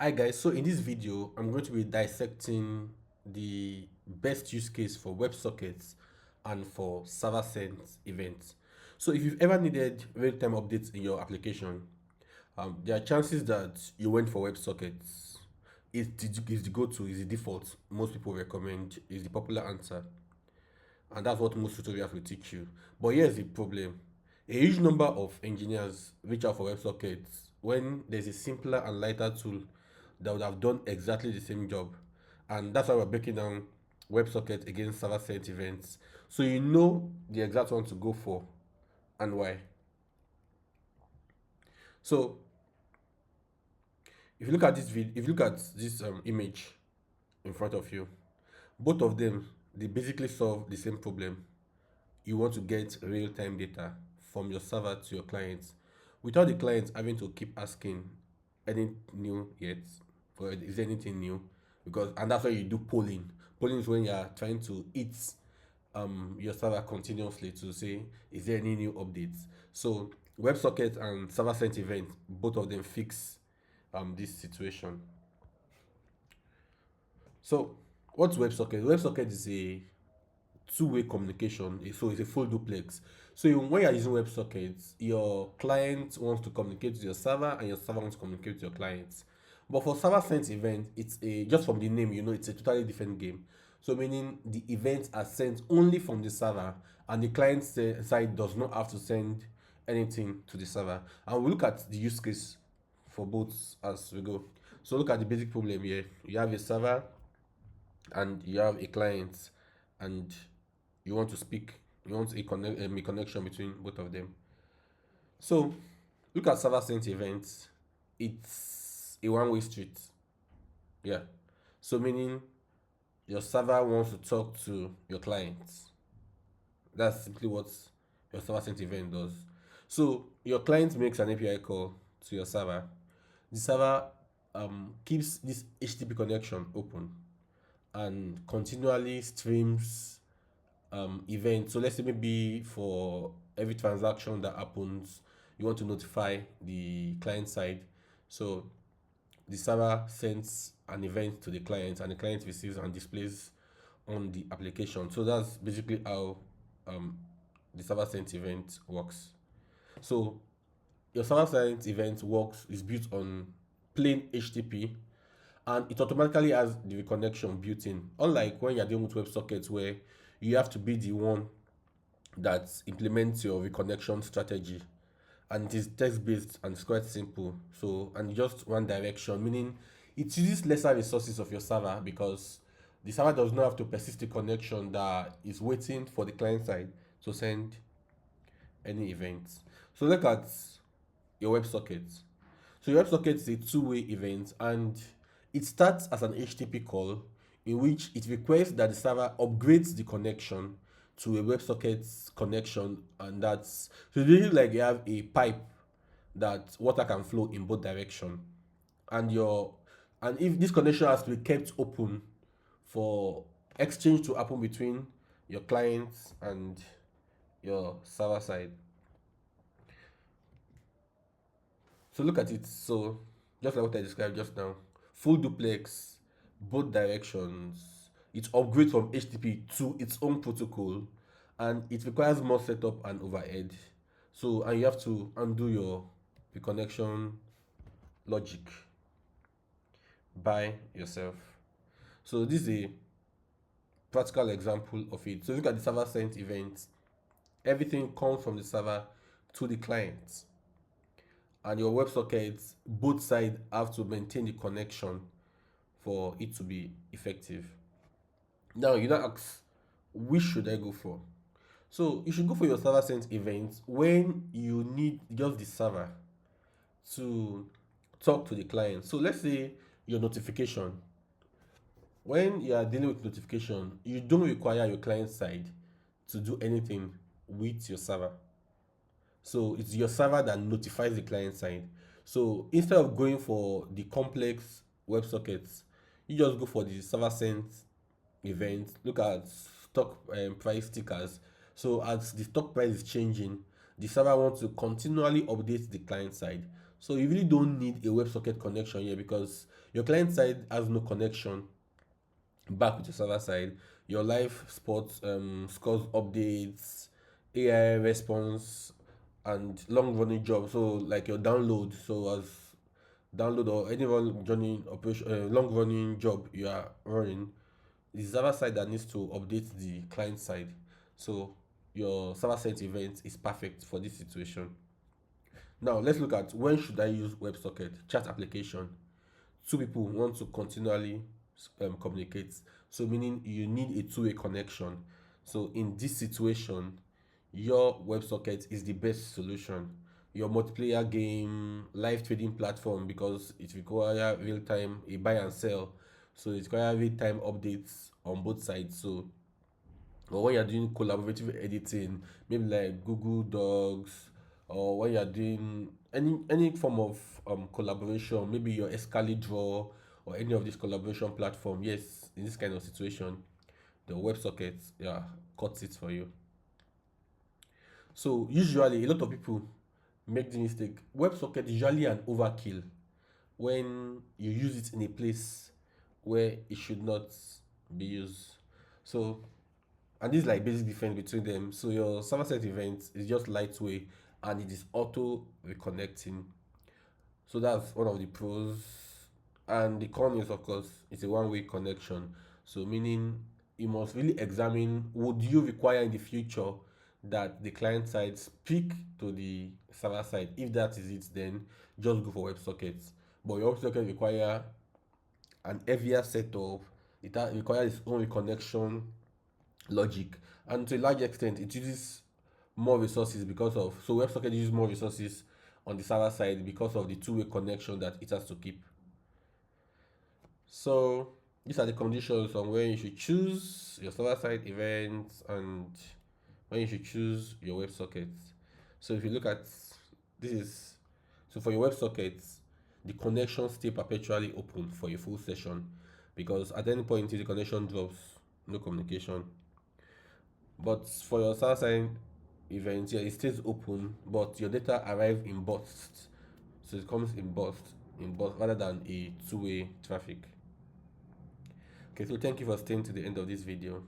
Hi guys, so in this video, I'm going to be dissecting the best use case for WebSockets and for server-sent events. So if you've ever needed real-time updates in your application, there are chances that you went for WebSockets. Is the go-to, is the default. Most people recommend, is the popular answer. And that's what most tutorials will teach you. But here's the problem. A huge number of engineers reach out for WebSockets when there's a simpler and lighter tool that would have done exactly the same job. And that's why we're breaking down WebSocket against server-sent events. So you know the exact one to go for and why. So if you look at this video, if you look at this image in front of you, both of them, they basically solve the same problem. You want to get real-time data from your server to your clients without the clients having to keep asking any new yet, or is there anything new? Because and that's why you do polling. Polling is when you are trying to hit your server continuously to say is there any new updates. So WebSocket and server sent event, both of them fix this situation. So what's WebSocket? WebSocket is a two-way communication, so it's a full duplex. So when you're using WebSockets, your client wants to communicate to your server and your server wants to communicate to your clients. But for server sent event, it's a just from the name, it's a totally different game. So meaning the events are sent only from the server and the client side does not have to send anything to the server. And we'll look at the use case for both as we go. So look at the basic problem here. You have a server and you have a client, and you want to speak, you want a connection between both of them. So look at server sent events. It's a one-way street. Yeah. So meaning your server wants to talk to your clients. That's simply what your server sent event does. So your client makes an API call to your server. The server keeps this HTTP connection open and continually streams events. So let's say maybe for every transaction that happens, you want to notify the client side. So the server sends an event to the client and the client receives and displays on the application. So that's basically how the server sent event works. So your server sent event works is built on plain HTTP and it automatically has the reconnection built in. Unlike when you're dealing with WebSockets where you have to be the one that implements your reconnection strategy, and it is text based and it's quite simple. So and just one direction, meaning it uses lesser resources of your server because the server does not have to persist the connection that is waiting for the client side to send any events. So look at your WebSocket. So your WebSocket is a two-way event and it starts as an HTTP call in which it requests that the server upgrades the connection to a WebSocket connection, and that's so it's really like you have a pipe that water can flow in both direction, and if this connection has to be kept open for exchange to happen between your clients and your server side. So look at it. So just like what I described just now, full duplex, both directions. It upgrades from HTTP to its own protocol, and it requires more setup and overhead. So and you have to undo your reconnection logic by yourself. So this is a practical example of it. So look at the server sent event. Everything comes from the server to the client, and your WebSockets, both sides have to maintain the connection for it to be effective. Now you now ask, which should I go for? So you should go for your server sent event when you need just the server to talk to the client. So let's say your notification. When you are dealing with notification, you don't require your client side to do anything with your server. So it's your server that notifies the client side. So instead of going for the complex WebSockets, you just go for the server sent event. Look at stock price stickers. So as the stock price is changing, the server wants to continually update the client side. So you really don't need a WebSocket connection here because your client side has no connection back with your server side. Your live sports scores updates, AI response, and long running job. So like your download. So as download or any running operation, long running job you are running, the server side that needs to update the client side. So your server sent event is perfect for this situation. Now let's look at when should I use WebSocket chat application. Two people want to continually communicate, so meaning you need a two-way connection. So in this situation, your WebSocket is the best solution. Your multiplayer game, live trading platform, because it requires real time a buy and sell, so it requires real time updates on both sides. So or when you're doing collaborative editing, maybe like Google Docs, or when you're doing any form of collaboration, maybe your Draw or any of these collaboration platform. Yes, in this kind of situation, the WebSocket, yeah, cuts it for you. So usually a lot of people make the mistake. WebSocket is usually an overkill when you use it in a place where it should not be used. So and this is like basic difference between them. So your server side event is just lightweight and it is auto reconnecting. So that's one of the pros. And the con is, of course, it's a one-way connection. So meaning you must really examine, would you require in the future that the client side speak to the server side? If that is it, then just go for WebSockets. But your WebSocket require an heavier setup. It requires its own reconnection logic, and to a large extent it uses more resources because of, so WebSocket uses more resources on the server side because of the two-way connection that it has to keep. So these are the conditions on when you should choose your server side events and when you should choose your WebSockets. So if you look at this is, so for your WebSockets, the connection stay perpetually open for a full session, because at any point if the connection drops, no communication. But for your server side event, yeah, it stays open, but your data arrive in bursts. So it comes in burst rather than a two-way traffic. Okay, so thank you for staying to the end of this video.